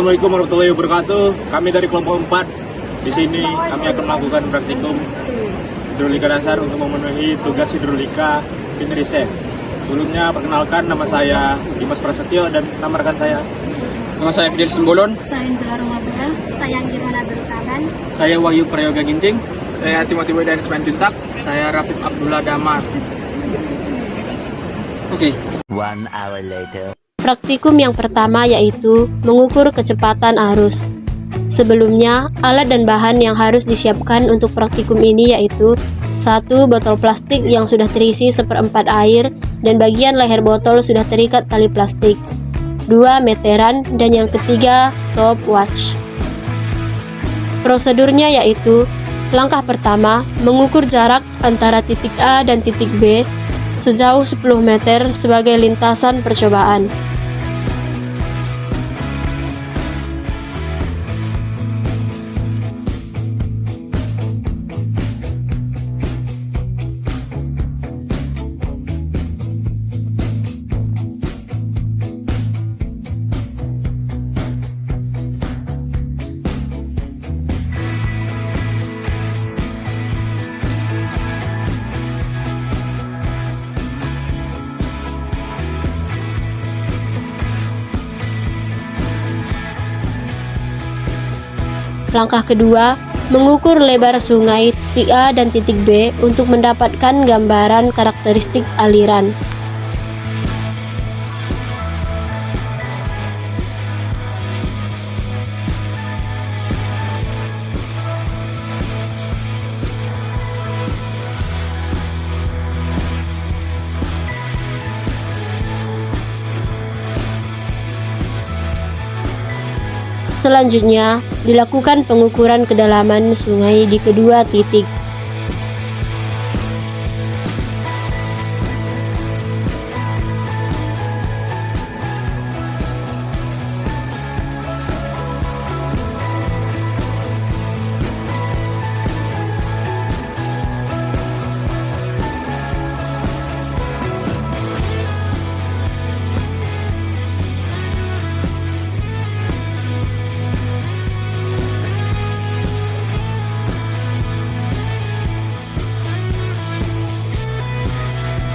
Assalamualaikum warahmatullahi wabarakatuh. Kami dari kelompok 4. Di sini kami akan melakukan praktikum hidrolika dasar untuk memenuhi tugas hidrolika Pinriset. Sebelumnya perkenalkan, nama saya Dimas Prasetyo dan nama rekan saya. Nama saya Fidel Sembolon. Saya Angela Rumabela. Saya Gimana Berukaban. Saya Wahyu Prayoga Ginting. Saya Timothy Wedan Isman Juntak. Saya Rafif Abdullah Damas. Oke. 1 hour later. Praktikum yang pertama yaitu mengukur kecepatan arus. Sebelumnya, alat dan bahan yang harus disiapkan untuk praktikum ini yaitu 1. Botol plastik yang sudah terisi 1/4 air dan bagian leher botol sudah terikat tali plastik. 2. Meteran, dan yang ketiga stopwatch. Prosedurnya yaitu langkah pertama, mengukur jarak antara titik A dan titik B sejauh 10 meter sebagai lintasan percobaan. Langkah kedua, mengukur lebar sungai titik A dan titik B untuk mendapatkan gambaran karakteristik aliran. Selanjutnya, dilakukan pengukuran kedalaman sungai di kedua titik.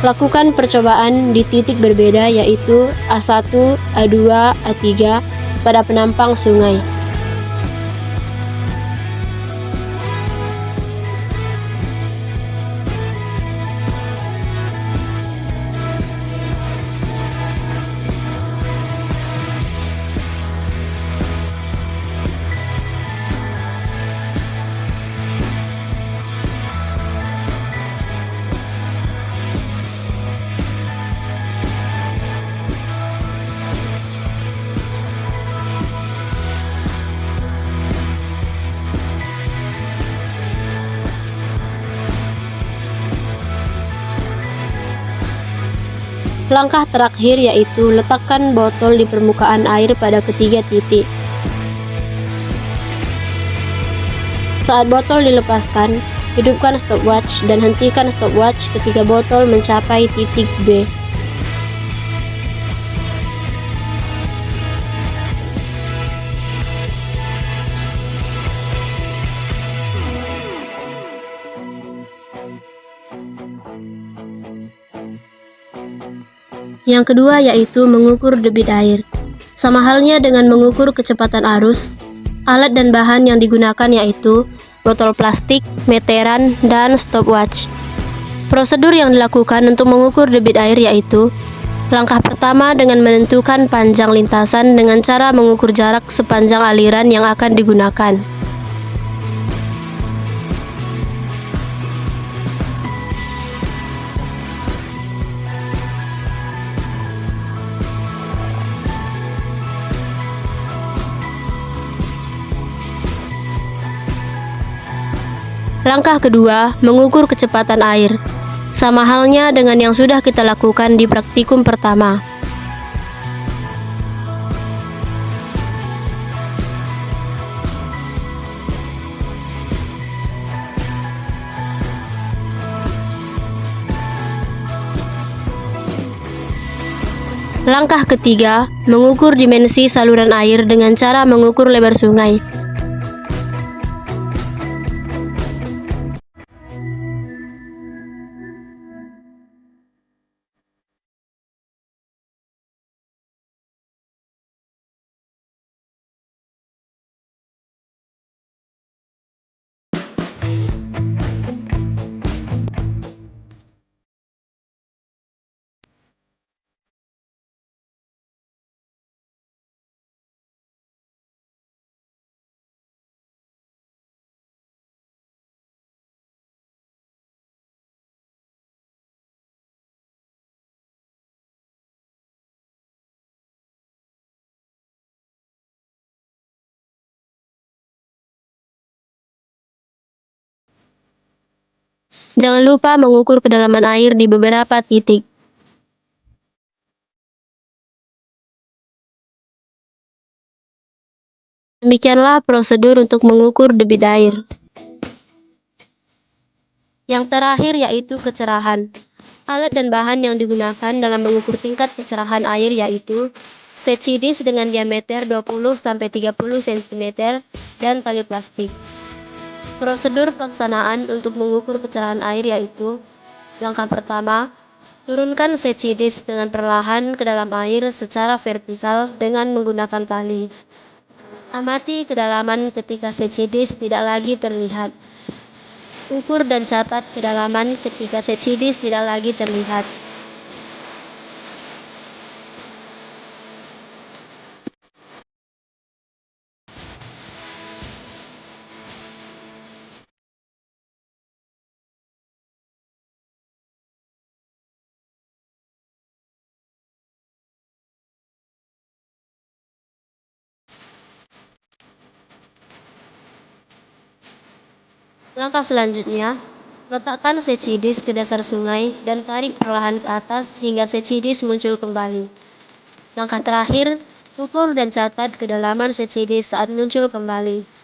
Lakukan percobaan di titik berbeda yaitu A1, A2, A3 pada penampang sungai. Langkah terakhir yaitu letakkan botol di permukaan air pada ketiga titik. Saat botol dilepaskan, hidupkan stopwatch dan hentikan stopwatch ketika botol mencapai titik B. Yang kedua yaitu mengukur debit air. Sama halnya dengan mengukur kecepatan arus, alat dan bahan yang digunakan yaitu botol plastik, meteran, dan stopwatch. Prosedur yang dilakukan untuk mengukur debit air yaitu langkah pertama dengan menentukan panjang lintasan dengan cara mengukur jarak sepanjang aliran yang akan digunakan. Langkah kedua, mengukur kecepatan air. Sama halnya dengan yang sudah kita lakukan di praktikum pertama. Langkah ketiga, mengukur dimensi saluran air dengan cara mengukur lebar sungai. Jangan lupa mengukur kedalaman air di beberapa titik. Demikianlah prosedur untuk mengukur debit air. Yang terakhir yaitu kecerahan. Alat dan bahan yang digunakan dalam mengukur tingkat kecerahan air yaitu seci dish dengan diameter 20-30 cm dan tali plastik. Prosedur pelaksanaan untuk mengukur kecerahan air yaitu: langkah pertama, turunkan seci dish dengan perlahan ke dalam air secara vertikal dengan menggunakan tali. Amati kedalaman ketika seci dish tidak lagi terlihat. Ukur dan catat kedalaman ketika seci dish tidak lagi terlihat. Langkah selanjutnya, letakkan seci dish ke dasar sungai dan tarik perlahan ke atas hingga seci dish muncul kembali. Langkah terakhir, ukur dan catat kedalaman seci dish saat muncul kembali.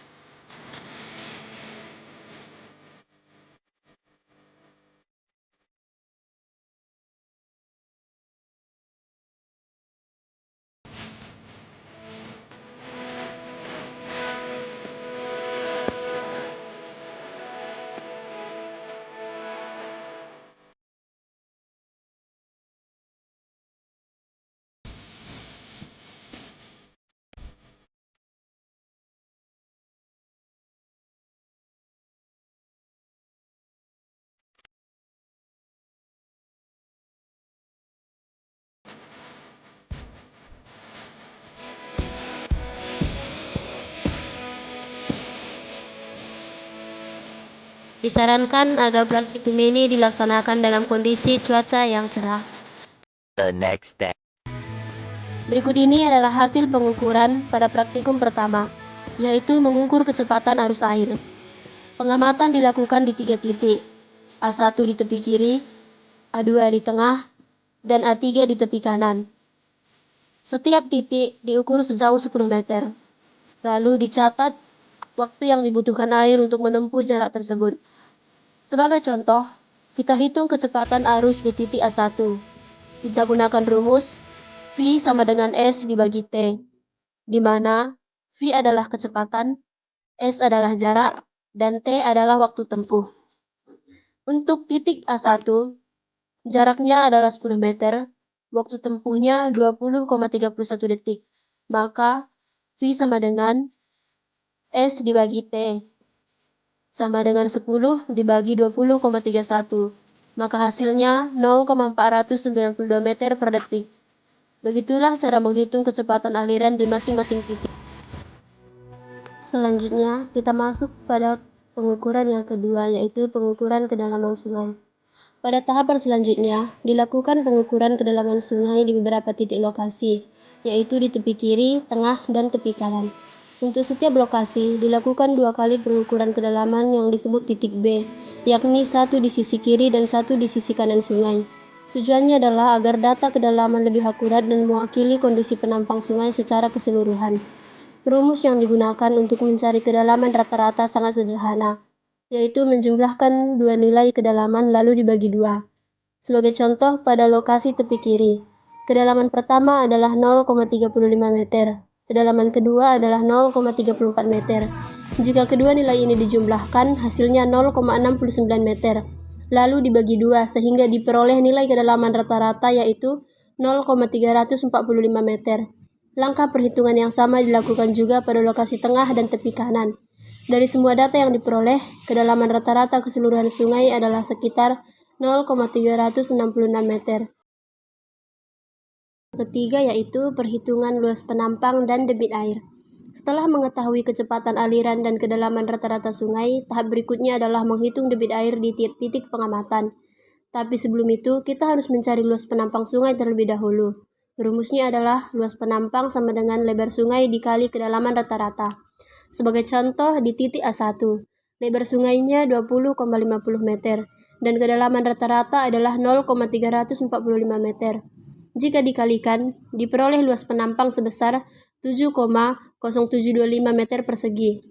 Disarankan agar praktikum ini dilaksanakan dalam kondisi cuaca yang cerah. The next day. Berikut ini adalah hasil pengukuran pada praktikum pertama, yaitu mengukur kecepatan arus air. Pengamatan dilakukan di 3 titik, A1 di tepi kiri, A2 di tengah, dan A3 di tepi kanan. Setiap titik diukur sejauh 10 meter, lalu dicatat waktu yang dibutuhkan air untuk menempuh jarak tersebut. Sebagai contoh, kita hitung kecepatan arus di titik A1. Kita gunakan rumus V sama dengan S dibagi T, di mana V adalah kecepatan, S adalah jarak, dan T adalah waktu tempuh. Untuk titik A1, jaraknya adalah 10 meter, waktu tempuhnya 20,31 detik, maka V sama dengan S dibagi T, sama dengan 10 dibagi 20,31, maka hasilnya 0,492 meter per detik. Begitulah cara menghitung kecepatan aliran di masing-masing titik. Selanjutnya, kita masuk pada pengukuran yang kedua, yaitu pengukuran kedalaman sungai. Pada tahapan selanjutnya, dilakukan pengukuran kedalaman sungai di beberapa titik lokasi, yaitu di tepi kiri, tengah, dan tepi kanan. Untuk setiap lokasi, dilakukan 2 kali pengukuran kedalaman yang disebut titik B, yakni 1 di sisi kiri dan 1 di sisi kanan sungai. Tujuannya adalah agar data kedalaman lebih akurat dan mewakili kondisi penampang sungai secara keseluruhan. Rumus yang digunakan untuk mencari kedalaman rata-rata sangat sederhana, yaitu menjumlahkan 2 nilai kedalaman lalu dibagi 2. Sebagai contoh, pada lokasi tepi kiri, Kedalaman pertama adalah 0,35 meter. Kedalaman kedua adalah 0,34 meter. Jika kedua nilai ini dijumlahkan, hasilnya 0,69 meter. Lalu dibagi 2 sehingga diperoleh nilai kedalaman rata-rata yaitu 0,345 meter. Langkah perhitungan yang sama dilakukan juga pada lokasi tengah dan tepi kanan. Dari semua data yang diperoleh, kedalaman rata-rata keseluruhan sungai adalah sekitar 0,366 meter. Ketiga yaitu perhitungan luas penampang dan debit air. Setelah mengetahui kecepatan aliran dan kedalaman rata-rata sungai, tahap berikutnya adalah menghitung debit air di titik pengamatan. Tapi sebelum itu, kita harus mencari luas penampang sungai terlebih dahulu. Rumusnya adalah luas penampang sama dengan lebar sungai dikali kedalaman rata-rata. Sebagai contoh, di titik A1, lebar sungainya 20,50 meter dan kedalaman rata-rata adalah 0,345 meter. Jika dikalikan, diperoleh luas penampang sebesar 7,0725 meter persegi.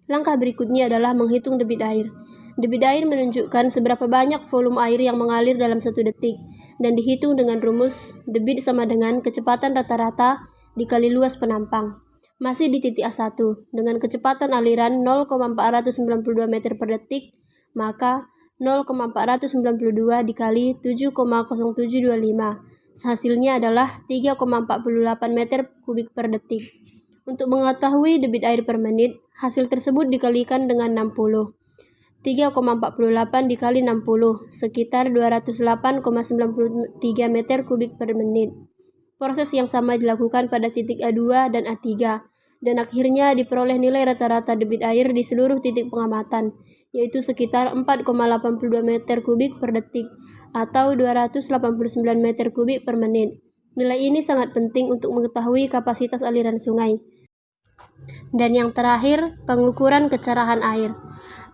Langkah berikutnya adalah menghitung debit air. Debit air menunjukkan seberapa banyak volume air yang mengalir dalam 1 detik dan dihitung dengan rumus debit sama dengan kecepatan rata-rata dikali luas penampang. Masih di titik A1, dengan kecepatan aliran 0,492 meter per detik, maka 0,492 dikali 7,0725. Hasilnya adalah 3,48 meter kubik per detik. Untuk mengetahui debit air per menit, hasil tersebut dikalikan dengan 60. 3,48 dikali 60, sekitar 208,93 meter kubik per menit. Proses yang sama dilakukan pada titik A2 dan A3, dan akhirnya diperoleh nilai rata-rata debit air di seluruh titik pengamatan, yaitu sekitar 4,82 meter kubik per detik, atau 289 meter kubik per menit. Nilai ini sangat penting untuk mengetahui kapasitas aliran sungai. Dan yang terakhir, pengukuran kecerahan air.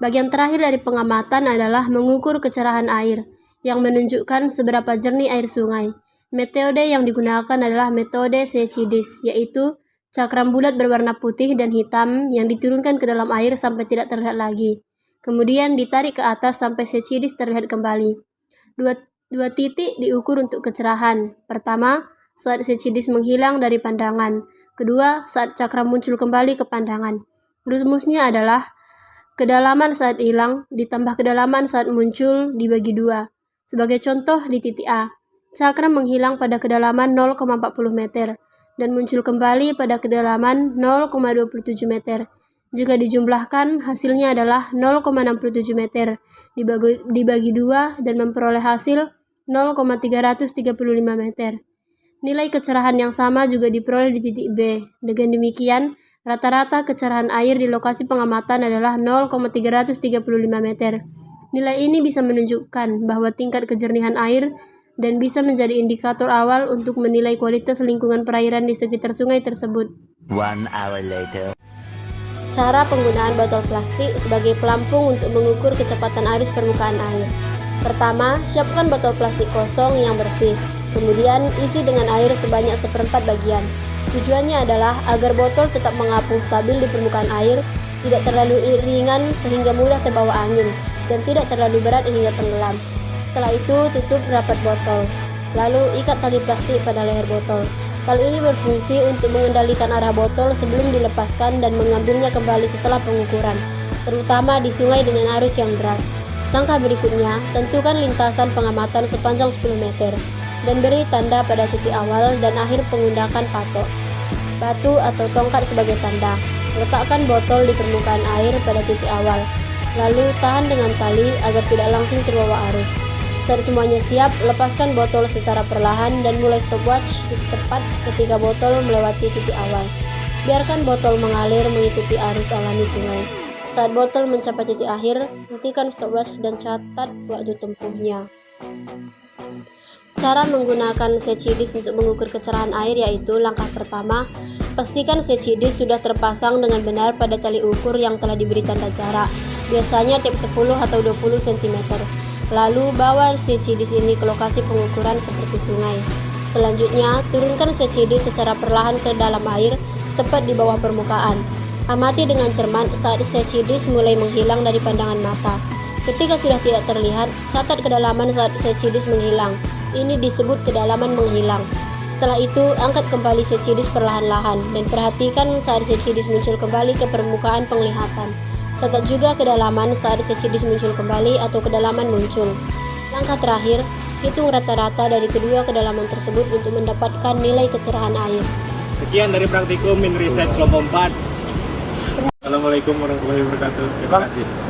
Bagian terakhir dari pengamatan adalah mengukur kecerahan air, yang menunjukkan seberapa jernih air sungai. Metode yang digunakan adalah metode Secchidis, yaitu cakram bulat berwarna putih dan hitam yang diturunkan ke dalam air sampai tidak terlihat lagi. Kemudian ditarik ke atas sampai Secchidis terlihat kembali. Dua titik diukur untuk kecerahan. Pertama, saat Secchidis menghilang dari pandangan. Kedua, saat cakram muncul kembali ke pandangan. Rumusnya adalah kedalaman saat hilang ditambah kedalaman saat muncul dibagi 2. Sebagai contoh di titik A, cakram menghilang pada kedalaman 0,40 meter dan muncul kembali pada kedalaman 0,27 meter. Jika dijumlahkan, hasilnya adalah 0,67 meter dibagi 2 dan memperoleh hasil 0,335 meter. Nilai kecerahan yang sama juga diperoleh di titik B. Dengan demikian, rata-rata kecerahan air di lokasi pengamatan adalah 0,335 meter. Nilai ini bisa menunjukkan bahwa tingkat kejernihan air dan bisa menjadi indikator awal untuk menilai kualitas lingkungan perairan di sekitar sungai tersebut. 1 hour later. Cara penggunaan botol plastik sebagai pelampung untuk mengukur kecepatan arus permukaan air. Pertama, siapkan botol plastik kosong yang bersih. Kemudian, isi dengan air sebanyak 1/4 bagian. Tujuannya adalah agar botol tetap mengapung stabil di permukaan air, tidak terlalu ringan sehingga mudah terbawa angin, dan tidak terlalu berat hingga tenggelam. Setelah itu, tutup rapat botol. Lalu, ikat tali plastik pada leher botol. Tali ini berfungsi untuk mengendalikan arah botol sebelum dilepaskan dan mengambilnya kembali setelah pengukuran, terutama di sungai dengan arus yang deras. Langkah berikutnya, tentukan lintasan pengamatan sepanjang 10 meter. Dan beri tanda pada titik awal dan akhir penggunaan patok, batu atau tongkat sebagai tanda. Letakkan botol di permukaan air pada titik awal, lalu tahan dengan tali agar tidak langsung terbawa arus. Saat semuanya siap, lepaskan botol secara perlahan dan mulai stopwatch tepat ketika botol melewati titik awal. Biarkan botol mengalir mengikuti arus alami sungai. Saat botol mencapai titik akhir, hentikan stopwatch dan catat waktu tempuhnya. Cara menggunakan Secchidis untuk mengukur kecerahan air yaitu langkah pertama, pastikan Secchidis sudah terpasang dengan benar pada tali ukur yang telah diberi tanda jarak, biasanya tiap 10 atau 20 cm. Lalu bawa Secchidis ini ke lokasi pengukuran seperti sungai. Selanjutnya, turunkan Secchidis secara perlahan ke dalam air, tepat di bawah permukaan. Amati dengan cermat saat Secchidis mulai menghilang dari pandangan mata. Ketika sudah tidak terlihat, catat kedalaman saat Secchidis menghilang. Ini disebut kedalaman menghilang. Setelah itu, angkat kembali secidis perlahan-lahan dan perhatikan saat secidis muncul kembali ke permukaan penglihatan. Catat juga kedalaman saat secidis muncul kembali atau kedalaman muncul. Langkah terakhir, hitung rata-rata dari kedua kedalaman tersebut untuk mendapatkan nilai kecerahan air. Sekian dari praktikum min riset kelompok 4. Assalamualaikum warahmatullahi wabarakatuh. Terima kasih.